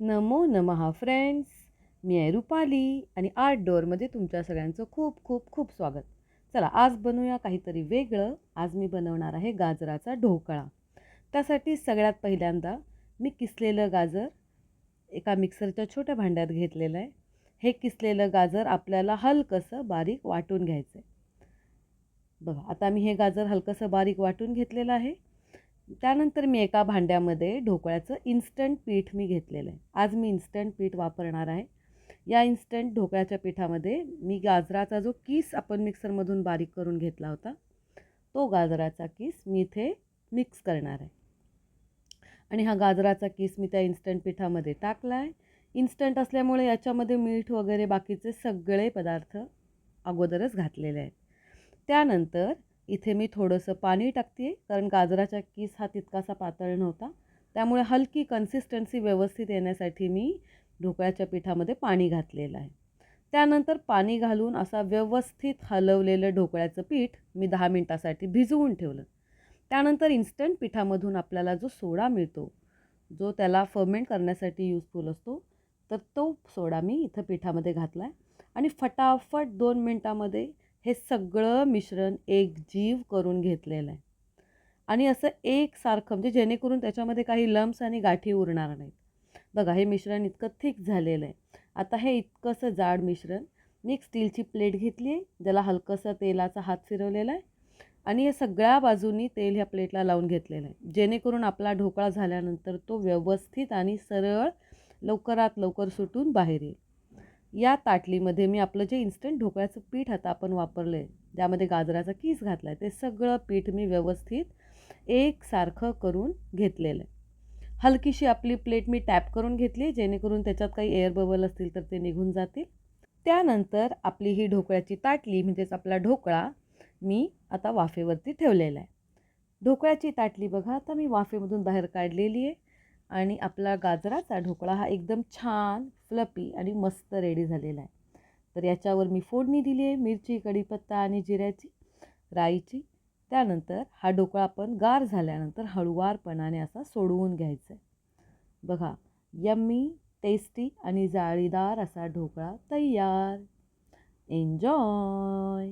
नमो नमः फ्रेंड्स. मी आहे रुपाली आणि आर्ट डोअरमध्ये तुमच्या सगळ्यांचं खूप खूप खूप स्वागत. चला आज बनवूया काहीतरी वेगळं. आज मी बनवणार आहे गाजराचा ढोकळा. त्यासाठी सगळ्यात पहिल्यांदा मी किसलेलं गाजर एका मिक्सरच्या छोट्या भांड्यात घेतलेलं आहे. हे किसलेलं गाजर आपल्याला हलकंसं बारीक वाटून घ्यायचं आहे. बघा आता मी हे गाजर हलकंसं बारीक वाटून घेतलेलं आहे. त्यानंतर मी एका भांड्यामध्ये ढोकळ्याचं इन्स्टंट पीठ मी घेतलेलं आहे. आज मी इन्स्टंट पीठ वापरणार आहे. या इन्स्टंट ढोकळ्याच्या पिठामध्ये मी गाजराचा जो किस आपण मिक्सरमधून बारीक करून घेतला होता, तो गाजराचा किस मी इथे मिक्स करणार आहे. आणि हा गाजराचा किस मी त्या इन्स्टंट पिठामध्ये टाकला आहे. इन्स्टंट असल्यामुळे याच्यामध्ये मीठ वगैरे बाकीचे सगळे पदार्थ अगोदरच घातलेले आहेत. त्यानंतर इथे मी थोडंसं पाणी टाकते कारण गाजराचा किस हा तितकासा पातळ नव्हता. त्यामुळे हलकी कन्सिस्टन्सी व्यवस्थित येण्यासाठी मी ढोकळ्याच्या पिठामध्ये पाणी घातलेलं आहे. त्यानंतर पाणी घालून असा व्यवस्थित हलवलेलं ढोकळ्याचं पीठ मी 10 मिनिटासाठी भिजवून ठेवलं. त्यानंतर इन्स्टंट पिठामधून आपल्याला जो सोडा मिळतो, जो त्याला फर्मेंट करण्यासाठी यूजफुल असतो, तर तो सोडा मी इथं पिठामध्ये घातला आहे आणि फटाफट 2 मिनिटामध्ये हे सगळं मिश्रण एकजीव करून घेतलेलं आहे. आणि असं एकसारखं म्हणजे जेणेकरून त्याच्यामध्ये काही लम्स आणि गाठी उरणार नाहीत. बघा हे मिश्रण इतकं थिक झालेलं आहे. आता हे इतकंसं जाड मिश्रण मी एक स्टीलची प्लेट घेतली आहे, ज्याला हलकंसं तेलाचा हात फिरवलेला आहे आणि हे सगळ्या बाजूंनी तेल ह्या प्लेटला लावून घेतलेलं आहे, जेणेकरून आपला ढोकळा झाल्यानंतर तो व्यवस्थित आणि सरळ लवकरात लवकर सुटून बाहेर येईल. या ताटलीमध्ये मी आपलं जे इन्स्टंट ढोकळ्याचं पीठ आता आपण वापरलं आहे, ज्यामध्ये गाजराचा कीस घातला आहे, ते सगळं पीठ मी व्यवस्थित एकसारखं करून घेतलेलं आहे. हलकीशी आपली प्लेट मी टॅप करून घेतली, जेणेकरून त्याच्यात काही एअर बबल असतील तर ते निघून जातील. त्यानंतर आपली ही ढोकळ्याची ताटली म्हणजेच आपला ढोकळा मी आता वाफेवरती ठेवलेला आहे. ढोकळ्याची ताटली बघा आता मी वाफेमधून बाहेर काढलेली आहे आणि आपला गाजराचा ढोकळा हा एकदम छान फ्लपी आणि मस्त रेडी झालेला आहे. तर याच्यावर मी फोडणी दिली आहे मिरची, कढीपत्ता आणि जिऱ्याची, राईची. त्यानंतर हा ढोकळा आपण गार झाल्यानंतर हळुवारपणाने असा सोडवून घ्यायचा आहे. बघा यम्मी, टेस्टी आणि जाळीदार असा ढोकळा तयार. एन्जॉय.